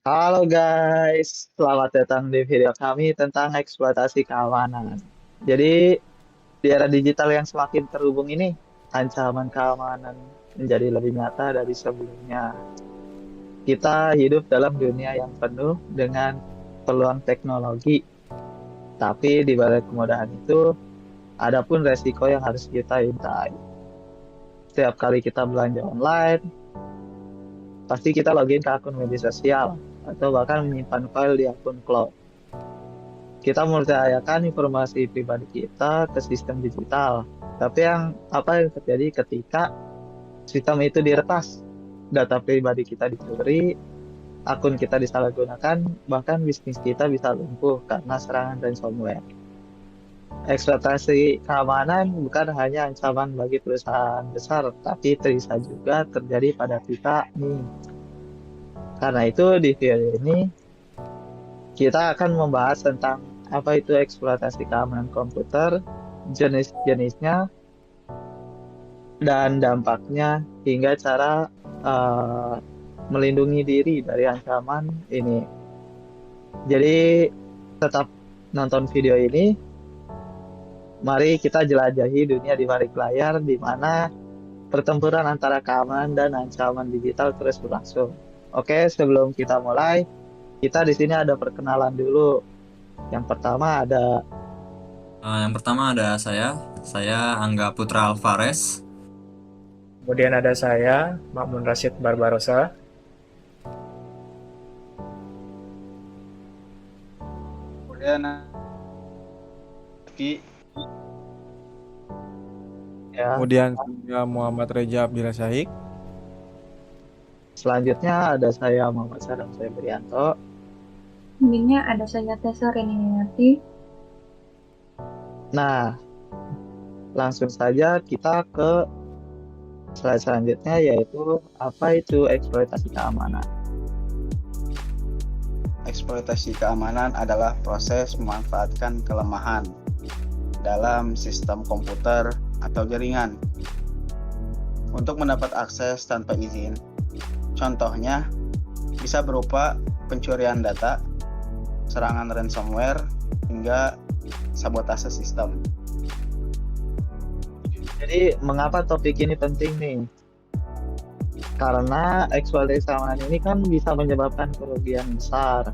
Halo guys, selamat datang di video kami tentang eksploitasi keamanan. Jadi, di era digital yang semakin terhubung ini, ancaman keamanan menjadi lebih nyata dari sebelumnya. Kita hidup dalam dunia yang penuh dengan peluang teknologi, tapi di balik kemudahan itu, ada pun resiko yang harus kita hindari. Setiap kali kita belanja online, pasti kita login ke akun media sosial, atau bahkan menyimpan file di akun cloud. Kita mempercayakan informasi pribadi kita ke sistem digital. Tapi apa yang terjadi ketika sistem itu diretas, data pribadi kita dicuri, akun kita disalahgunakan, bahkan bisnis kita bisa lumpuh karena serangan ransomware. Eksploitasi keamanan bukan hanya ancaman bagi perusahaan besar, tapi bisa juga terjadi pada kita nih. Karena itu di video ini kita akan membahas tentang apa itu eksploitasi keamanan komputer, jenis-jenisnya, dan dampaknya, hingga cara eh, melindungi diri dari ancaman ini. Jadi, tetap nonton video ini. Mari kita jelajahi dunia di balik layar, di mana pertempuran antara keamanan dan ancaman digital terus berlangsung. Oke, sebelum kita mulai, kita di sini ada perkenalan dulu. Yang pertama ada Yang pertama ada saya Angga Putra Alvarez. Kemudian ada saya, Makmun Rashid Barbarosa. Kemudian Ki ya. Kemudian saya Muhammad Reza Abdillah Syahik. Selanjutnya ada saya Muhammad Sadam Febrianto. Selanjutnya ada saya Tessa Reniati. Nah, langsung saja kita ke slide selanjutnya, yaitu apa itu eksploitasi keamanan. eksploitasi keamanan adalah proses memanfaatkan kelemahan dalam sistem komputer atau jaringan untuk mendapat akses tanpa izin. Contohnya bisa berupa pencurian data, serangan ransomware, hingga sabotase sistem. Jadi, mengapa topik ini penting nih? Karena eksploitasi keamanan ini kan bisa menyebabkan kerugian besar,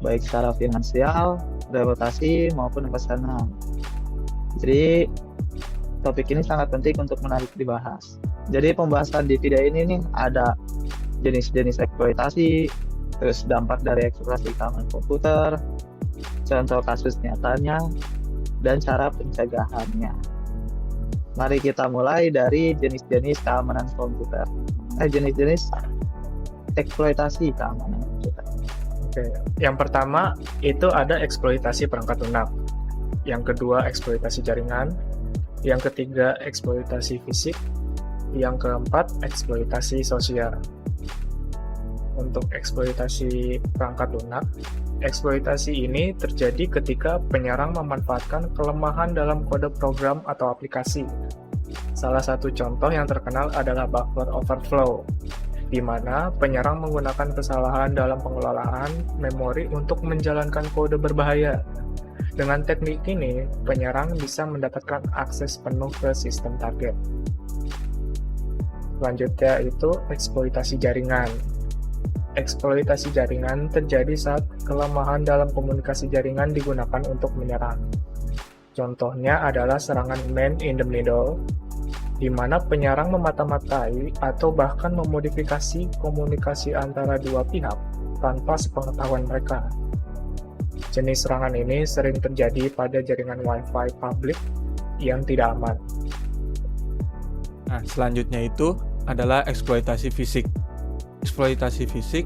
baik secara finansial, reputasi, maupun pesanan. Jadi, topik ini sangat penting untuk menarik dibahas. Jadi, pembahasan di video ini nih ada jenis-jenis eksploitasi, terus dampak dari eksploitasi keamanan komputer, contoh kasus nyatanya, dan cara pencegahannya. Mari kita mulai dari jenis-jenis keamanan komputer. Jenis-jenis eksploitasi keamanan komputer. Oke, yang pertama itu ada eksploitasi perangkat lunak. Yang kedua eksploitasi jaringan. Yang ketiga eksploitasi fisik. Yang keempat eksploitasi sosial. Untuk eksploitasi perangkat lunak, eksploitasi ini terjadi ketika penyerang memanfaatkan kelemahan dalam kode program atau aplikasi. Salah satu contoh yang terkenal adalah buffer overflow, di mana penyerang menggunakan kesalahan dalam pengelolaan memori untuk menjalankan kode berbahaya. Dengan teknik ini, penyerang bisa mendapatkan akses penuh ke sistem target. Selanjutnya itu eksploitasi jaringan. Eksploitasi jaringan terjadi saat kelemahan dalam komunikasi jaringan digunakan untuk menyerang. Contohnya adalah serangan man in the middle, di mana penyerang memata-matai atau bahkan memodifikasi komunikasi antara dua pihak tanpa sepengetahuan mereka. Jenis serangan ini sering terjadi pada jaringan Wi-Fi publik yang tidak aman. Nah, selanjutnya itu adalah eksploitasi fisik. Eksploitasi fisik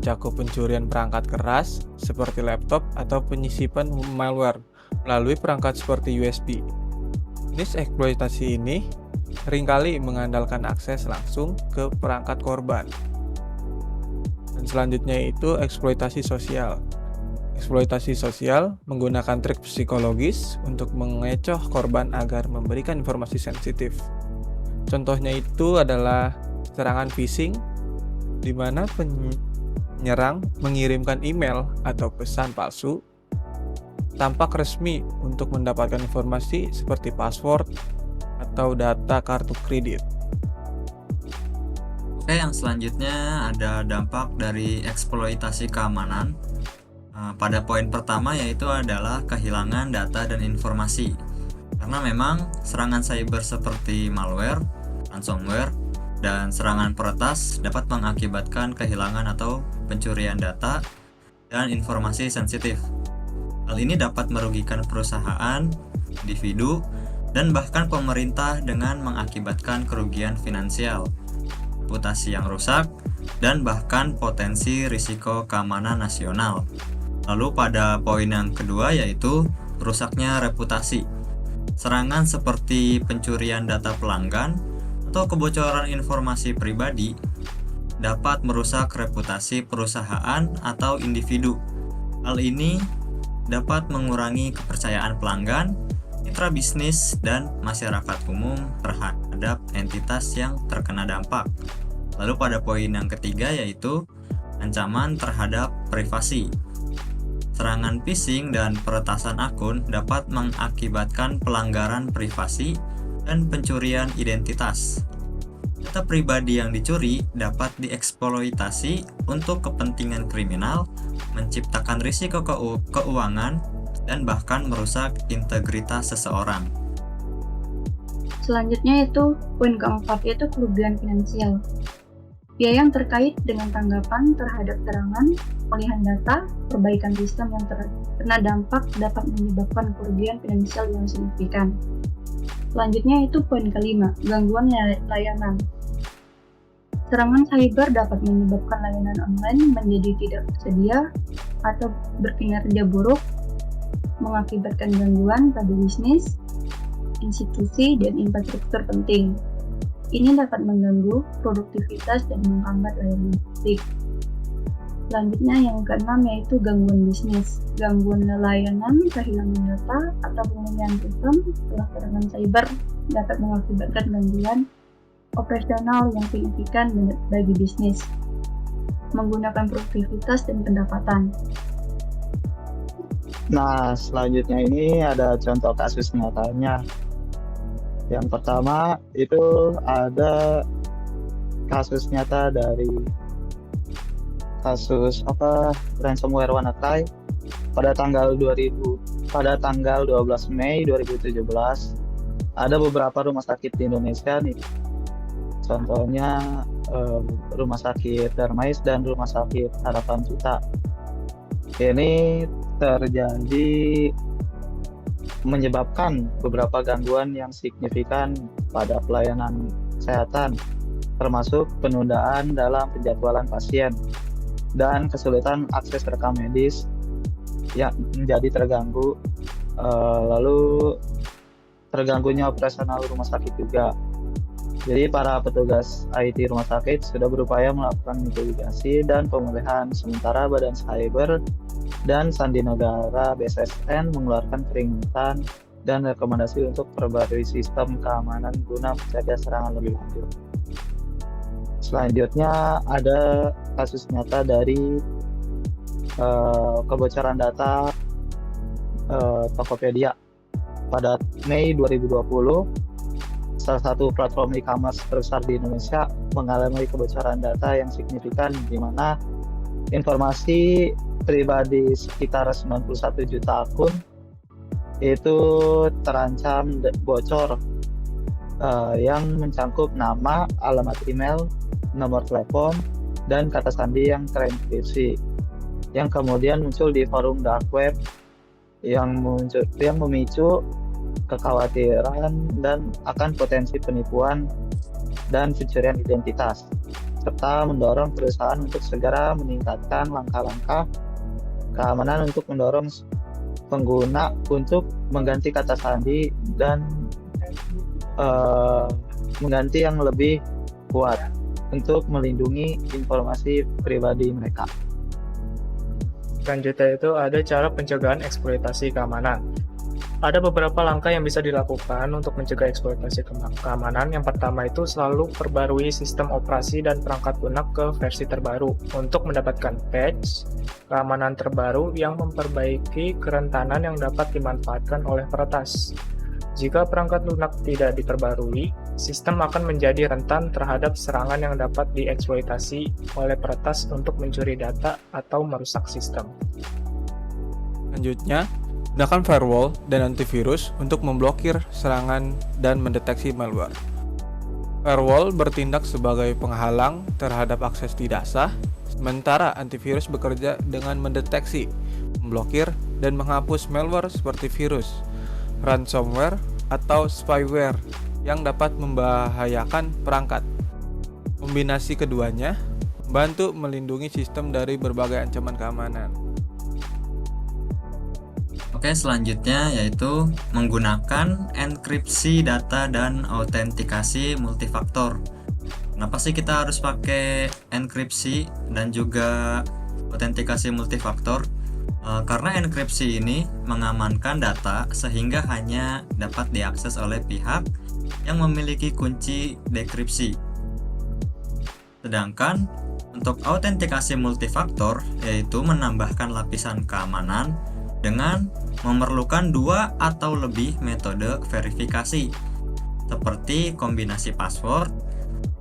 mencakup pencurian perangkat keras seperti laptop atau penyisipan malware melalui perangkat seperti USB. Jenis eksploitasi ini seringkali mengandalkan akses langsung ke perangkat korban. Dan selanjutnya itu eksploitasi sosial. Eksploitasi sosial menggunakan trik psikologis untuk mengecoh korban agar memberikan informasi sensitif. Contohnya itu adalah serangan phishing, di mana Penyerang mengirimkan email atau pesan palsu, tampak resmi untuk mendapatkan informasi seperti password atau data kartu kredit. Oke, yang selanjutnya ada dampak dari eksploitasi keamanan. Pada poin pertama yaitu adalah kehilangan data dan informasi. Karena memang serangan cyber seperti malware, ransomware, dan serangan peretas dapat mengakibatkan kehilangan atau pencurian data dan informasi sensitif. Hal ini dapat merugikan perusahaan, individu, dan bahkan pemerintah dengan mengakibatkan kerugian finansial, reputasi yang rusak, dan bahkan potensi risiko keamanan nasional. Lalu pada poin yang kedua yaitu rusaknya reputasi. Serangan seperti pencurian data pelanggan atau kebocoran informasi pribadi dapat merusak reputasi perusahaan atau individu. Hal ini dapat mengurangi kepercayaan pelanggan, mitra bisnis, dan masyarakat umum terhadap entitas yang terkena dampak. Lalu pada poin yang ketiga yaitu ancaman terhadap privasi. Serangan phishing dan peretasan akun dapat mengakibatkan pelanggaran privasi dan pencurian identitas. Data pribadi yang dicuri dapat dieksploitasi untuk kepentingan kriminal, menciptakan risiko keuangan, dan bahkan merusak integritas seseorang. Selanjutnya itu poin keempat, yaitu kerugian finansial. Biaya yang terkait dengan tanggapan terhadap serangan, pemulihan data, perbaikan sistem yang terkena dampak dapat menyebabkan kerugian finansial yang signifikan. Selanjutnya itu poin kelima, gangguan layanan. Serangan cyber dapat menyebabkan layanan online menjadi tidak tersedia atau berkinerja buruk, mengakibatkan gangguan pada bisnis, institusi, dan infrastruktur penting. Ini dapat mengganggu produktivitas dan menghambat layanan publik. Selanjutnya yang keenam yaitu gangguan bisnis. Gangguan layanan, kehilangan data, atau pemulihan sistem setelah serangan cyber dapat mengakibatkan gangguan operasional yang signifikan bagi bisnis, menggunakan produktivitas dan pendapatan. Nah, selanjutnya ini ada contoh kasus nyatanya. Yang pertama itu ada kasus nyata dari kasus ransomware WannaCry pada tanggal 12 Mei 2017. Ada beberapa rumah sakit di Indonesia nih. Contohnya Rumah Sakit Darmais dan Rumah Sakit Harapan Cita. Ini terjadi menyebabkan beberapa gangguan yang signifikan pada pelayanan kesehatan, termasuk penundaan dalam penjadwalan pasien dan kesulitan akses rekam medis yang menjadi terganggu, lalu terganggunya operasional rumah sakit juga. Jadi para petugas IT rumah sakit sudah berupaya melakukan mitigasi dan pemulihan, sementara Badan Cyber dan Sandi Negara BSSN mengeluarkan peringatan dan rekomendasi untuk perbarui sistem keamanan guna mencegah serangan lebih lanjut. Selanjutnya ada kasus nyata dari kebocoran data Tokopedia. Pada Mei 2020, salah satu platform e-commerce terbesar di Indonesia mengalami kebocoran data yang signifikan, di mana informasi pribadi sekitar 91 juta akun itu terancam bocor, yang mencangkup nama, alamat email, nomor telepon, dan kata sandi yang terenkripsi, yang kemudian muncul di forum dark web yang memicu kekhawatiran dan akan potensi penipuan dan pencurian identitas, serta mendorong perusahaan untuk segera meningkatkan langkah-langkah keamanan untuk mendorong pengguna untuk mengganti kata sandi dan mengganti yang lebih kuat untuk melindungi informasi pribadi mereka. Selanjutnya itu ada cara pencegahan eksploitasi keamanan. Ada beberapa langkah yang bisa dilakukan untuk mencegah eksploitasi keamanan. Yang pertama itu selalu perbarui sistem operasi dan perangkat lunak ke versi terbaru untuk mendapatkan patch keamanan terbaru yang memperbaiki kerentanan yang dapat dimanfaatkan oleh peretas. Jika perangkat lunak tidak diperbarui, sistem akan menjadi rentan terhadap serangan yang dapat dieksploitasi oleh peretas untuk mencuri data atau merusak sistem. Selanjutnya, gunakan firewall dan antivirus untuk memblokir serangan dan mendeteksi malware. Firewall bertindak sebagai penghalang terhadap akses tidak sah, sementara antivirus bekerja dengan mendeteksi, memblokir, dan menghapus malware seperti virus, ransomware, atau spyware yang dapat membahayakan perangkat. Kombinasi keduanya membantu melindungi sistem dari berbagai ancaman keamanan. Oke, selanjutnya yaitu menggunakan enkripsi data dan autentikasi multifaktor. Kenapa sih kita harus pakai enkripsi dan juga autentikasi multifaktor? Karena enkripsi ini mengamankan data sehingga hanya dapat diakses oleh pihak yang memiliki kunci dekripsi. Sedangkan untuk autentikasi multifaktor yaitu menambahkan lapisan keamanan dengan memerlukan 2 atau lebih metode verifikasi seperti kombinasi password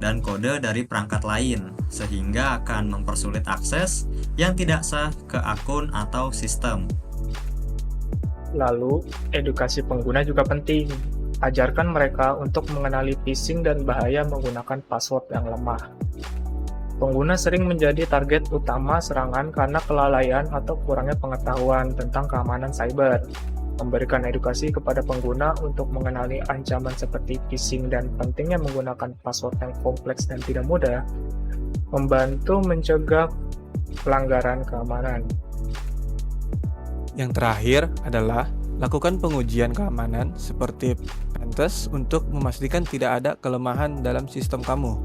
dan kode dari perangkat lain, sehingga akan mempersulit akses yang tidak sah ke akun atau sistem. Lalu, edukasi pengguna juga penting. Ajarkan mereka untuk mengenali phishing dan bahaya menggunakan password yang lemah. Pengguna sering menjadi target utama serangan karena kelalaian atau kurangnya pengetahuan tentang keamanan cyber. Memberikan edukasi kepada pengguna untuk mengenali ancaman seperti phishing dan pentingnya menggunakan password yang kompleks dan tidak mudah, membantu mencegah pelanggaran keamanan. Yang terakhir adalah lakukan pengujian keamanan seperti pentest untuk memastikan tidak ada kelemahan dalam sistem kamu.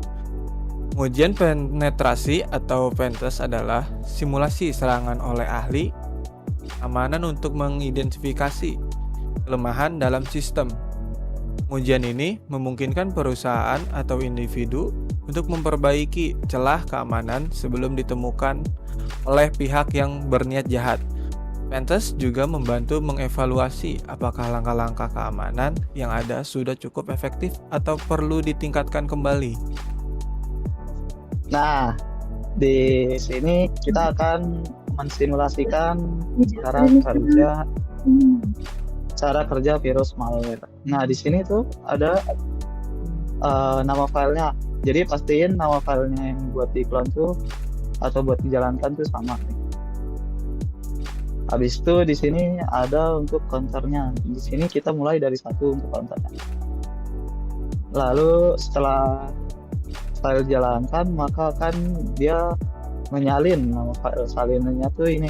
Pengujian penetrasi atau pentest adalah simulasi serangan oleh ahli keamanan untuk mengidentifikasi kelemahan dalam sistem. Pengujian ini memungkinkan perusahaan atau individu untuk memperbaiki celah keamanan sebelum ditemukan oleh pihak yang berniat jahat. Pentest juga membantu mengevaluasi apakah langkah-langkah keamanan yang ada sudah cukup efektif atau perlu ditingkatkan kembali. Nah, di sini kita akan mensimulasikan cara kerja virus malware. Nah, di sini tuh ada nama filenya. Jadi pastiin nama filenya yang buat di-clone tuh atau buat dijalankan tuh sama. Habis itu di sini ada untuk counternya. Di sini kita mulai dari 1 untuk counternya. Lalu setelah file jalankan, maka akan dia menyalin nama file salinannya tuh ini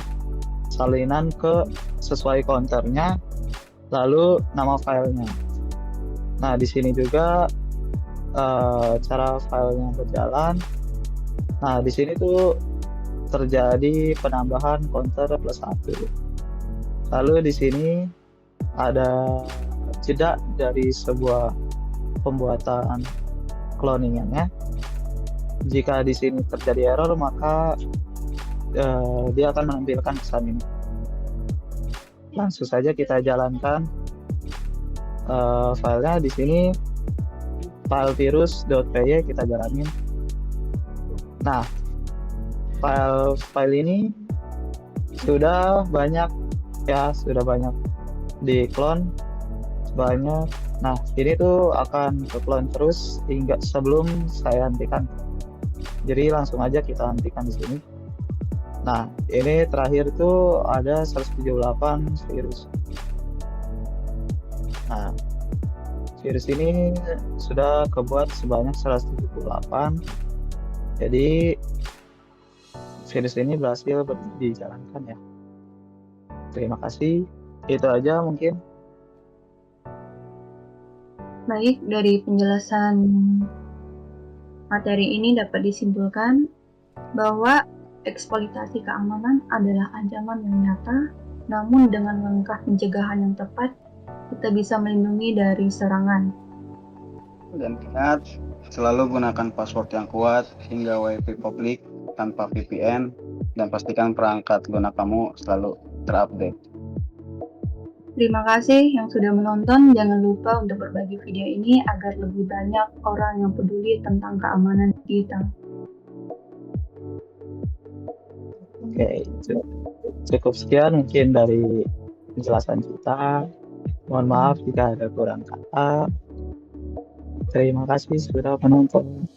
salinan ke sesuai counternya, lalu nama filenya. Nah, di sini juga cara filenya berjalan. Nah, di sini tuh terjadi penambahan counter +1. Lalu di sini ada jeda dari sebuah pembuatan cloningannya. Jika di sini terjadi error, maka dia akan menampilkan pesan ini. Langsung saja kita jalankan filenya. Di sini file virus.py kita jalanin. Nah, file ini sudah banyak di-clone banyak. Nah, ini tuh akan ke-clone terus hingga sebelum saya hentikan. Jadi langsung aja kita hentikan di sini. Nah, ini terakhir tuh ada 178 virus. Nah, virus ini sudah kebuat sebanyak 178. Jadi virus ini berhasil dijalankan ya. Terima kasih. Itu aja mungkin. Baik, dari penjelasan materi ini dapat disimpulkan bahwa eksploitasi keamanan adalah ancaman yang nyata, namun dengan langkah pencegahan yang tepat, kita bisa melindungi dari serangan. Dan ingat, selalu gunakan password yang kuat hingga WiFi publik tanpa VPN dan pastikan perangkat lunak kamu selalu terupdate. Terima kasih yang sudah menonton. Jangan lupa untuk berbagi video ini agar lebih banyak orang yang peduli tentang keamanan digital. Oke, cukup sekian mungkin dari penjelasan kita. Mohon maaf jika ada kurang kata. Terima kasih sudah menonton.